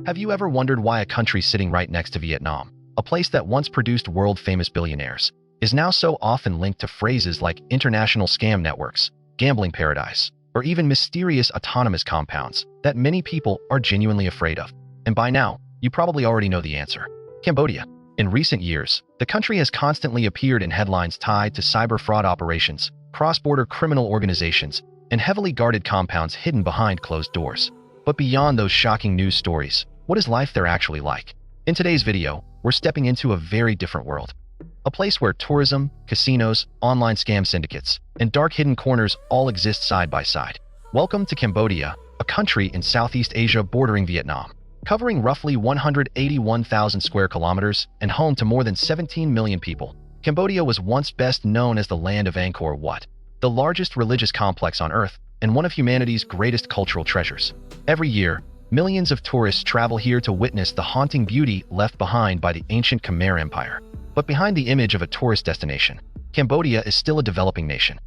Have you ever wondered why a country sitting right next to Vietnam, a place that once produced world-famous billionaires, is now so often linked to phrases like international scam networks, gambling paradise, or even mysterious autonomous compounds that many people are genuinely afraid of? And by now, you probably already know the answer. Cambodia. In recent years, the country has constantly appeared in headlines tied to cyber fraud operations, cross-border criminal organizations, and heavily guarded compounds hidden behind closed doors. But beyond those shocking news stories, what is life there actually like? In today's video, we're stepping into a very different world. A place where tourism, casinos, online scam syndicates, and dark hidden corners all exist side by side. Welcome to Cambodia, a country in Southeast Asia bordering Vietnam. Covering roughly 181,000 square kilometers and home to more than 17 million people, Cambodia was once best known as the land of Angkor Wat, the largest religious complex on Earth and one of humanity's greatest cultural treasures. Every year, millions of tourists travel here to witness the haunting beauty left behind by the ancient Khmer Empire. But behind the image of a tourist destination, Cambodia is still a developing nation.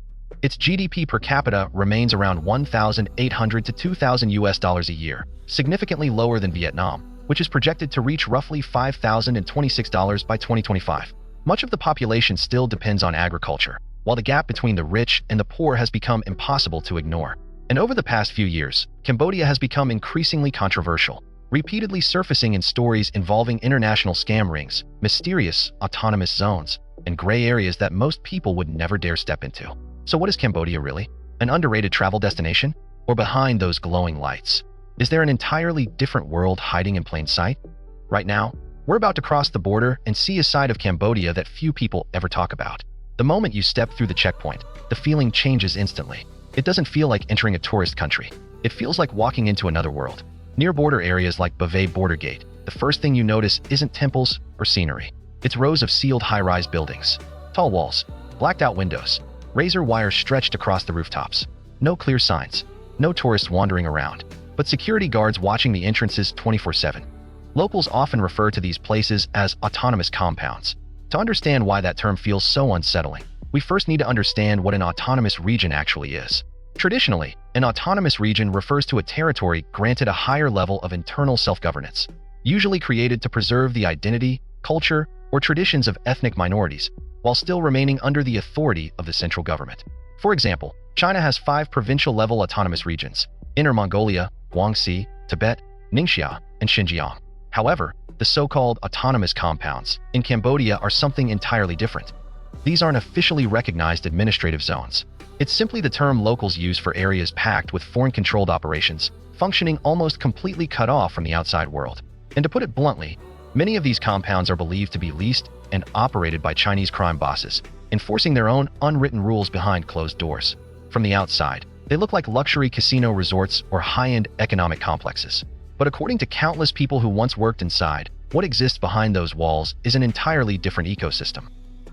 Its GDP per capita remains around $1,800 to $2,000 a year, significantly lower than Vietnam, which is projected to reach roughly $5,026 by 2025. Much of the population still depends on agriculture, while the gap between the rich and the poor has become impossible to ignore. And over the past few years, Cambodia has become increasingly controversial, repeatedly surfacing in stories involving international scam rings, mysterious autonomous zones, and gray areas that most people would never dare step into. So what is Cambodia really? An underrated travel destination? Or behind those glowing lights, is there an entirely different world hiding in plain sight? Right now, we're about to cross the border and see a side of Cambodia that few people ever talk about. The moment you step through the checkpoint, the feeling changes instantly. It doesn't feel like entering a tourist country. It feels like walking into another world. Near border areas like Bavay Border Gate, the first thing you notice isn't temples or scenery. It's rows of sealed high-rise buildings, tall walls, blacked-out windows, razor wires stretched across the rooftops. No clear signs, no tourists wandering around, but security guards watching the entrances 24/7. Locals often refer to these places as autonomous compounds. To understand why that term feels so unsettling, we first need to understand what an autonomous region actually is. Traditionally, an autonomous region refers to a territory granted a higher level of internal self-governance, usually created to preserve the identity, culture, or traditions of ethnic minorities, while still remaining under the authority of the central government. For example, China has 5 provincial-level autonomous regions: Inner Mongolia, Guangxi, Tibet, Ningxia, and Xinjiang. However, the so-called autonomous compounds in Cambodia are something entirely different. These aren't officially recognized administrative zones. It's simply the term locals use for areas packed with foreign-controlled operations, functioning almost completely cut off from the outside world. And to put it bluntly, many of these compounds are believed to be leased and operated by Chinese crime bosses, enforcing their own unwritten rules behind closed doors. From the outside, they look like luxury casino resorts or high-end economic complexes. But according to countless people who once worked inside, what exists behind those walls is an entirely different ecosystem.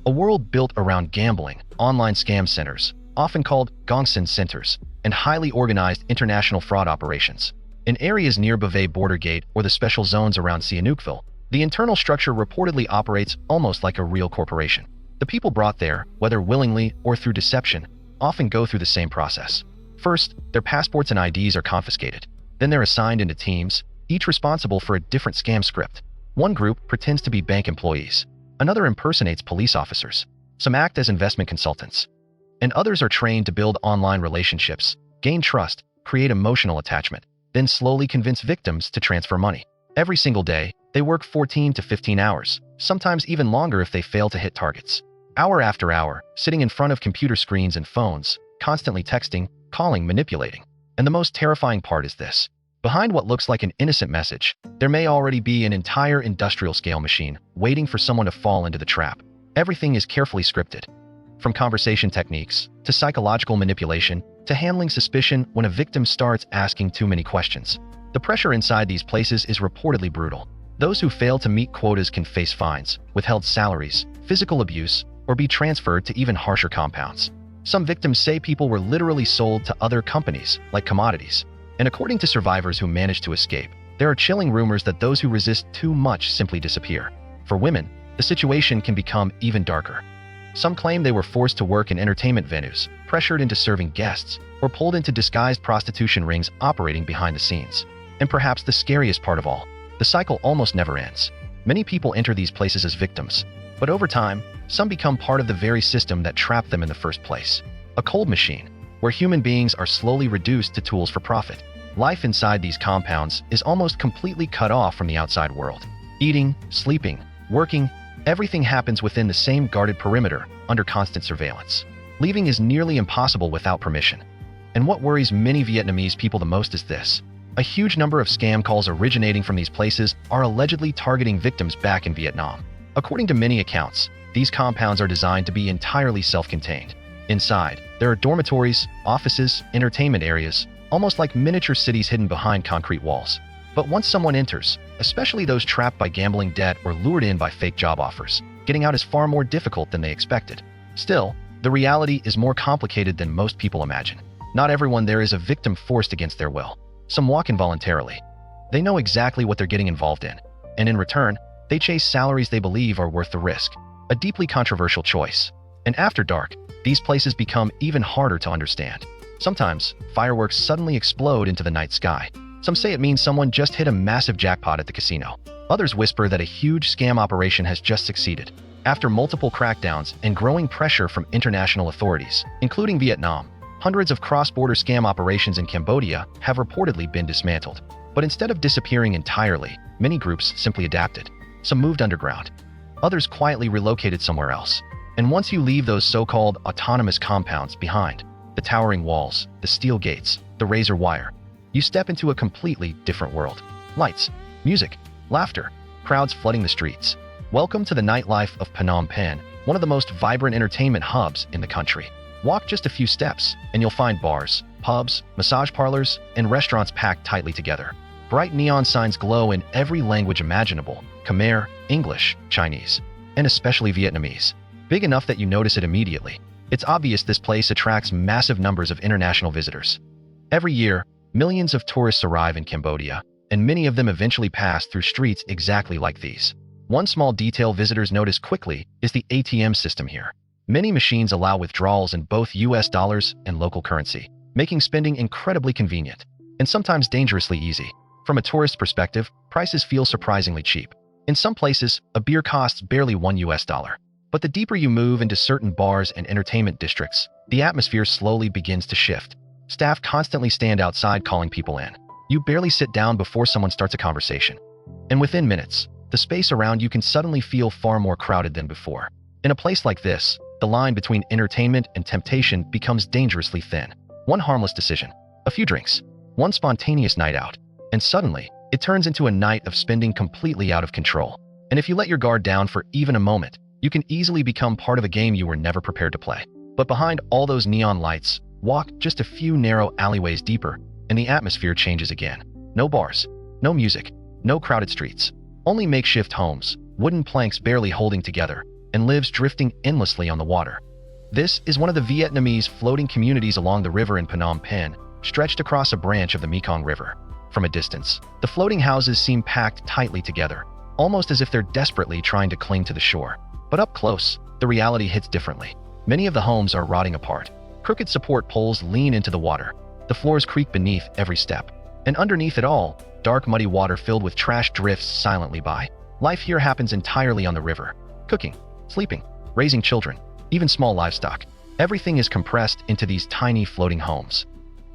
A world built around gambling, online scam centers, often called gongsin centers, and highly organized international fraud operations. In areas near Bavay Border Gate or the special zones around Sihanoukville, the internal structure reportedly operates almost like a real corporation. The people brought there, whether willingly or through deception, often go through the same process. First, their passports and IDs are confiscated. Then they're assigned into teams, each responsible for a different scam script. One group pretends to be bank employees. Another impersonates police officers. Some act as investment consultants. And others are trained to build online relationships, gain trust, create emotional attachment, then slowly convince victims to transfer money. Every single day, they work 14 to 15 hours, sometimes even longer if they fail to hit targets. Hour after hour, sitting in front of computer screens and phones, constantly texting, calling, manipulating. And the most terrifying part is this. Behind what looks like an innocent message, there may already be an entire industrial-scale machine waiting for someone to fall into the trap. Everything is carefully scripted. From conversation techniques, to psychological manipulation, to handling suspicion when a victim starts asking too many questions. The pressure inside these places is reportedly brutal. Those who fail to meet quotas can face fines, withheld salaries, physical abuse, or be transferred to even harsher compounds. Some victims say people were literally sold to other companies, like commodities. And according to survivors who managed to escape, there are chilling rumors that those who resist too much simply disappear. For women, the situation can become even darker. Some claim they were forced to work in entertainment venues, pressured into serving guests, or pulled into disguised prostitution rings operating behind the scenes. And perhaps the scariest part of all, The cycle almost never ends. Many people enter these places as victims, but over time, some become part of the very system that trapped them in the first place. A cold machine, where human beings are slowly reduced to tools for profit. Life inside these compounds is almost completely cut off from the outside world. Eating, sleeping, working, everything happens within the same guarded perimeter under constant surveillance. Leaving is nearly impossible without permission. And what worries many Vietnamese people the most is this. A huge number of scam calls originating from these places are allegedly targeting victims back in Vietnam. According to many accounts, these compounds are designed to be entirely self-contained. Inside, there are dormitories, offices, entertainment areas, almost like miniature cities hidden behind concrete walls. But once someone enters, especially those trapped by gambling debt or lured in by fake job offers, getting out is far more difficult than they expected. Still, the reality is more complicated than most people imagine. Not everyone there is a victim forced against their will. Some walk in voluntarily. They know exactly what they're getting involved in, and in return, they chase salaries they believe are worth the risk. A deeply controversial choice. And after dark, these places become even harder to understand. Sometimes, fireworks suddenly explode into the night sky. Some say it means someone just hit a massive jackpot at the casino. Others whisper that a huge scam operation has just succeeded. After multiple crackdowns and growing pressure from international authorities, including Vietnam, hundreds of cross-border scam operations in Cambodia have reportedly been dismantled. But instead of disappearing entirely, many groups simply adapted. Some moved underground. Others quietly relocated somewhere else. And once you leave those so-called autonomous compounds behind, the towering walls, the steel gates, the razor wire, you step into a completely different world. Lights, music, laughter, crowds flooding the streets. Welcome to the nightlife of Phnom Penh, one of the most vibrant entertainment hubs in the country. Walk just a few steps, and you'll find bars, pubs, massage parlors, and restaurants packed tightly together. Bright neon signs glow in every language imaginable: Khmer, English, Chinese, and especially Vietnamese. Big enough that you notice it immediately. It's obvious this place attracts massive numbers of international visitors. Every year, millions of tourists arrive in Cambodia, and many of them eventually pass through streets exactly like these. One small detail visitors notice quickly is the ATM system here. Many machines allow withdrawals in both US dollars and local currency, making spending incredibly convenient, and sometimes dangerously easy. From a tourist perspective, prices feel surprisingly cheap. In some places, a beer costs barely $1. But the deeper you move into certain bars and entertainment districts, the atmosphere slowly begins to shift. Staff constantly stand outside calling people in. You barely sit down before someone starts a conversation. And within minutes, the space around you can suddenly feel far more crowded than before. In a place like this, the line between entertainment and temptation becomes dangerously thin. One harmless decision, a few drinks, one spontaneous night out, and suddenly, it turns into a night of spending completely out of control. And if you let your guard down for even a moment, you can easily become part of a game you were never prepared to play. But behind all those neon lights, walk just a few narrow alleyways deeper, and the atmosphere changes again. No bars, no music, no crowded streets, only makeshift homes, wooden planks barely holding together, and lives drifting endlessly on the water. This is one of the Vietnamese floating communities along the river in Phnom Penh, stretched across a branch of the Mekong River. From a distance, the floating houses seem packed tightly together, almost as if they're desperately trying to cling to the shore. But up close, the reality hits differently. Many of the homes are rotting apart. Crooked support poles lean into the water. The floors creak beneath every step. And underneath it all, dark muddy water filled with trash drifts silently by. Life here happens entirely on the river. Cooking, sleeping, raising children, even small livestock. Everything is compressed into these tiny floating homes.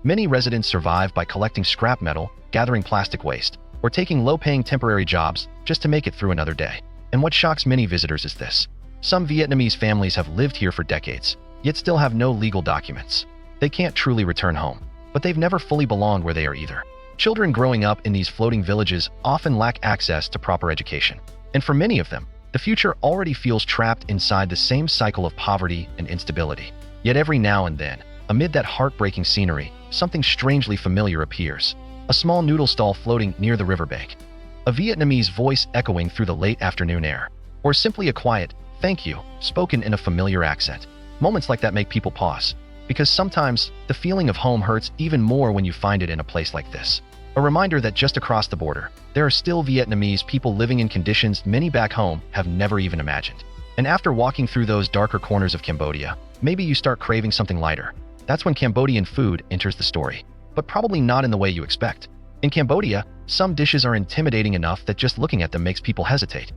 Many residents survive by collecting scrap metal, gathering plastic waste, or taking low-paying temporary jobs just to make it through another day. And what shocks many visitors is this. Some Vietnamese families have lived here for decades, yet still have no legal documents. They can't truly return home, but they've never fully belonged where they are either. Children growing up in these floating villages often lack access to proper education. And for many of them, the future already feels trapped inside the same cycle of poverty and instability. Yet every now and then, amid that heartbreaking scenery, something strangely familiar appears. A small noodle stall floating near the riverbank. A Vietnamese voice echoing through the late afternoon air. Or simply a quiet, "thank you," spoken in a familiar accent. Moments like that make people pause. Because sometimes, the feeling of home hurts even more when you find it in a place like this. A reminder that just across the border, there are still Vietnamese people living in conditions many back home have never even imagined. And after walking through those darker corners of Cambodia, maybe you start craving something lighter. That's when Cambodian food enters the story. But probably not in the way you expect. In Cambodia, some dishes are intimidating enough that just looking at them makes people hesitate.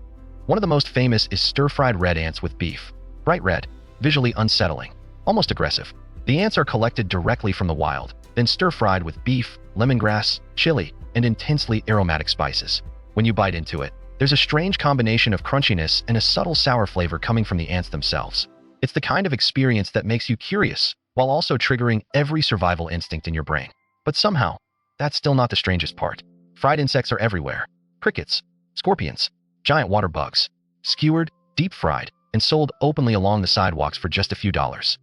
One of the most famous is stir-fried red ants with beef. Bright red, visually unsettling, almost aggressive. The ants are collected directly from the wild, then stir-fried with beef, lemongrass, chili, and intensely aromatic spices. When you bite into it, there's a strange combination of crunchiness and a subtle sour flavor coming from the ants themselves. It's the kind of experience that makes you curious, while also triggering every survival instinct in your brain. But somehow, that's still not the strangest part. Fried insects are everywhere. Crickets, scorpions, giant water bugs, skewered, deep-fried, and sold openly along the sidewalks for just a few dollars.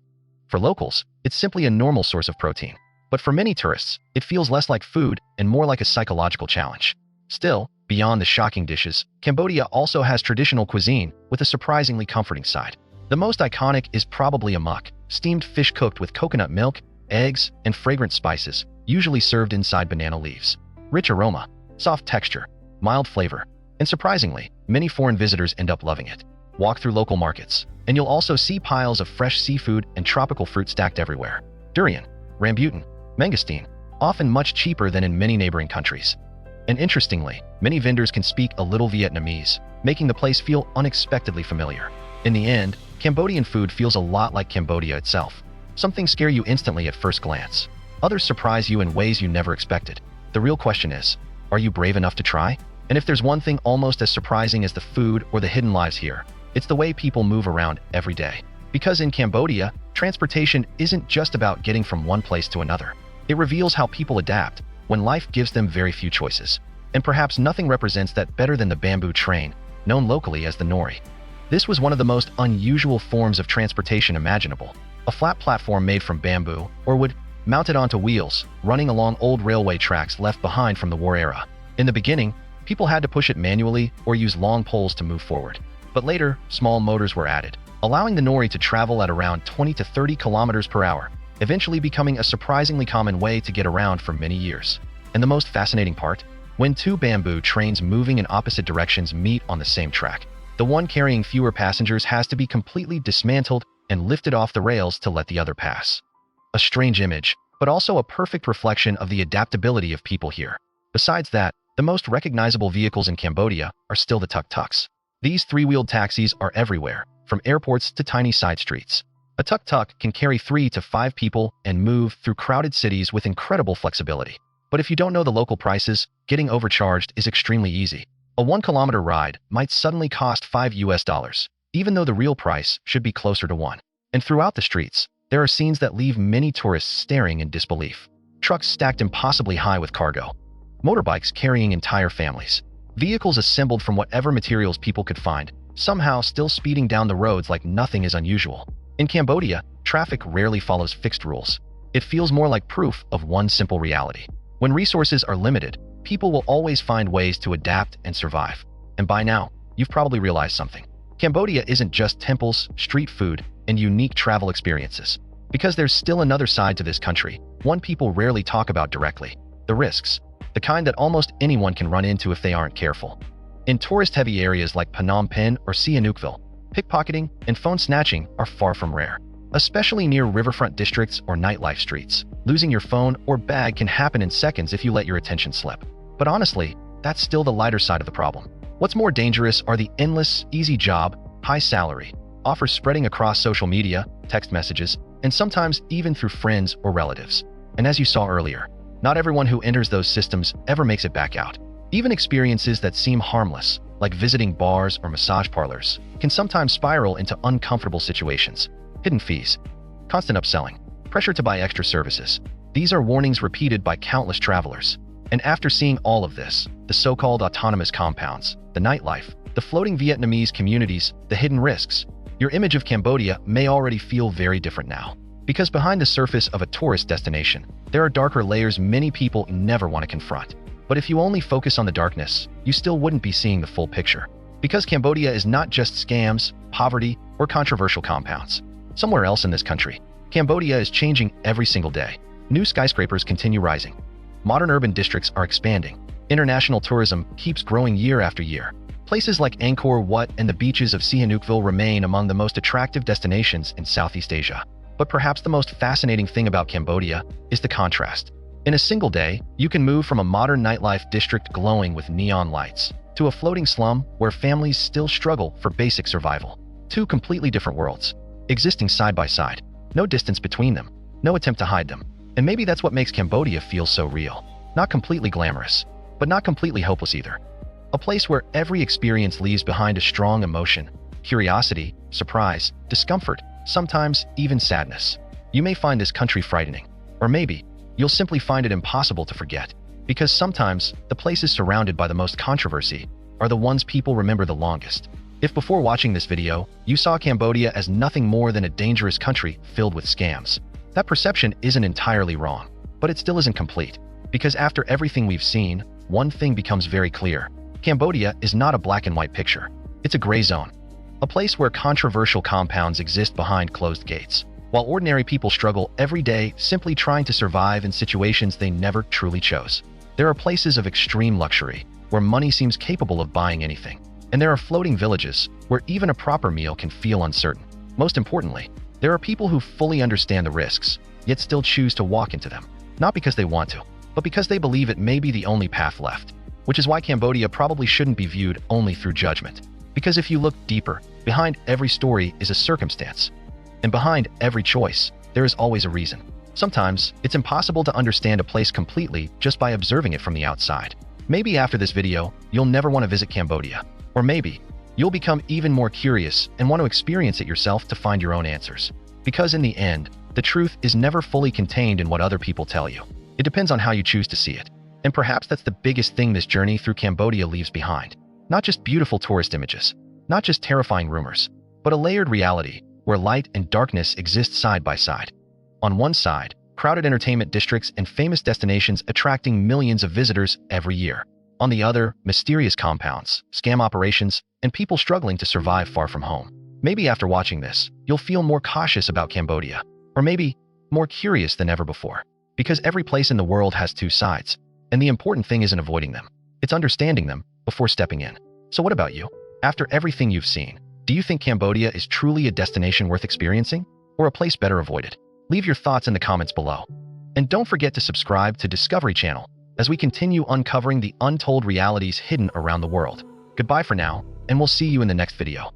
For locals, it's simply a normal source of protein. But for many tourists, it feels less like food and more like a psychological challenge. Still, beyond the shocking dishes, Cambodia also has traditional cuisine with a surprisingly comforting side. The most iconic is probably amok, steamed fish cooked with coconut milk, eggs, and fragrant spices, usually served inside banana leaves. Rich aroma, soft texture, mild flavor, and surprisingly, many foreign visitors end up loving it. Walk through local markets, and you'll also see piles of fresh seafood and tropical fruit stacked everywhere. Durian, rambutan, mangosteen, often much cheaper than in many neighboring countries. And interestingly, many vendors can speak a little Vietnamese, making the place feel unexpectedly familiar. In the end, Cambodian food feels a lot like Cambodia itself. Some things scare you instantly at first glance. Others surprise you in ways you never expected. The real question is, are you brave enough to try? And if there's one thing almost as surprising as the food or the hidden lives here, it's the way people move around every day. Because in Cambodia, transportation isn't just about getting from one place to another. It reveals how people adapt when life gives them very few choices. And perhaps nothing represents that better than the bamboo train, known locally as the nori. This was one of the most unusual forms of transportation imaginable. A flat platform made from bamboo, or wood, mounted onto wheels, running along old railway tracks left behind from the war era. In the beginning, people had to push it manually or use long poles to move forward. But later, small motors were added, allowing the nori to travel at around 20 to 30 kilometers per hour, eventually becoming a surprisingly common way to get around for many years. And the most fascinating part? When two bamboo trains moving in opposite directions meet on the same track, the one carrying fewer passengers has to be completely dismantled and lifted off the rails to let the other pass. A strange image, but also a perfect reflection of the adaptability of people here. Besides that, the most recognizable vehicles in Cambodia are still the tuk-tuks. These three-wheeled taxis are everywhere, from airports to tiny side streets. A tuk-tuk can carry 3 to 5 people and move through crowded cities with incredible flexibility. But if you don't know the local prices, getting overcharged is extremely easy. A 1-kilometer ride might suddenly cost $5, even though the real price should be closer to 1. And throughout the streets, there are scenes that leave many tourists staring in disbelief. Trucks stacked impossibly high with cargo. Motorbikes carrying entire families. Vehicles assembled from whatever materials people could find, somehow still speeding down the roads like nothing is unusual. In Cambodia, traffic rarely follows fixed rules. It feels more like proof of one simple reality. When resources are limited, people will always find ways to adapt and survive. And by now, you've probably realized something. Cambodia isn't just temples, street food, and unique travel experiences. Because there's still another side to this country, one people rarely talk about directly: the risks. The kind that almost anyone can run into if they aren't careful. In tourist-heavy areas like Phnom Penh or Sihanoukville, pickpocketing and phone snatching are far from rare. Especially near riverfront districts or nightlife streets, losing your phone or bag can happen in seconds if you let your attention slip. But honestly, that's still the lighter side of the problem. What's more dangerous are the endless, easy job, high salary offers spreading across social media, text messages, and sometimes even through friends or relatives. And as you saw earlier, not everyone who enters those systems ever makes it back out. Even experiences that seem harmless, like visiting bars or massage parlors, can sometimes spiral into uncomfortable situations. Hidden fees, constant upselling, pressure to buy extra services. These are warnings repeated by countless travelers. And after seeing all of this, the so-called autonomous compounds, the nightlife, the floating Vietnamese communities, the hidden risks, your image of Cambodia may already feel very different now. Because behind the surface of a tourist destination, there are darker layers many people never want to confront. But if you only focus on the darkness, you still wouldn't be seeing the full picture. Because Cambodia is not just scams, poverty, or controversial compounds. Somewhere else in this country, Cambodia is changing every single day. New skyscrapers continue rising. Modern urban districts are expanding. International tourism keeps growing year after year. Places like Angkor Wat and the beaches of Sihanoukville remain among the most attractive destinations in Southeast Asia. But perhaps the most fascinating thing about Cambodia is the contrast. In a single day, you can move from a modern nightlife district glowing with neon lights to a floating slum where families still struggle for basic survival. Two completely different worlds, existing side by side. No distance between them, no attempt to hide them. And maybe that's what makes Cambodia feel so real. Not completely glamorous, but not completely hopeless either. A place where every experience leaves behind a strong emotion, curiosity, surprise, discomfort, sometimes even sadness. You may find this country frightening, or maybe you'll simply find it impossible to forget, because sometimes the places surrounded by the most controversy are the ones people remember the longest. If before watching this video, you saw Cambodia as nothing more than a dangerous country filled with scams, that perception isn't entirely wrong, but it still isn't complete. Because after everything we've seen, one thing becomes very clear. Cambodia is not a black and white picture. It's a gray zone. A place where controversial compounds exist behind closed gates, while ordinary people struggle every day simply trying to survive in situations they never truly chose. There are places of extreme luxury, where money seems capable of buying anything. And there are floating villages, where even a proper meal can feel uncertain. Most importantly, there are people who fully understand the risks, yet still choose to walk into them. Not because they want to, but because they believe it may be the only path left. Which is why Cambodia probably shouldn't be viewed only through judgment. Because if you look deeper, behind every story is a circumstance. And behind every choice, there is always a reason. Sometimes, it's impossible to understand a place completely just by observing it from the outside. Maybe after this video, you'll never want to visit Cambodia. Or maybe, you'll become even more curious and want to experience it yourself to find your own answers. Because in the end, the truth is never fully contained in what other people tell you. It depends on how you choose to see it. And perhaps that's the biggest thing this journey through Cambodia leaves behind. Not just beautiful tourist images, not just terrifying rumors, but a layered reality where light and darkness exist side by side. On one side, crowded entertainment districts and famous destinations attracting millions of visitors every year. On the other, mysterious compounds, scam operations, and people struggling to survive far from home. Maybe after watching this, you'll feel more cautious about Cambodia, or maybe more curious than ever before. Because every place in the world has two sides, and the important thing isn't avoiding them, it's understanding them before stepping in. So what about you? After everything you've seen, do you think Cambodia is truly a destination worth experiencing, or a place better avoided? Leave your thoughts in the comments below. And don't forget to subscribe to Discovery Channel as we continue uncovering the untold realities hidden around the world. Goodbye for now, and we'll see you in the next video.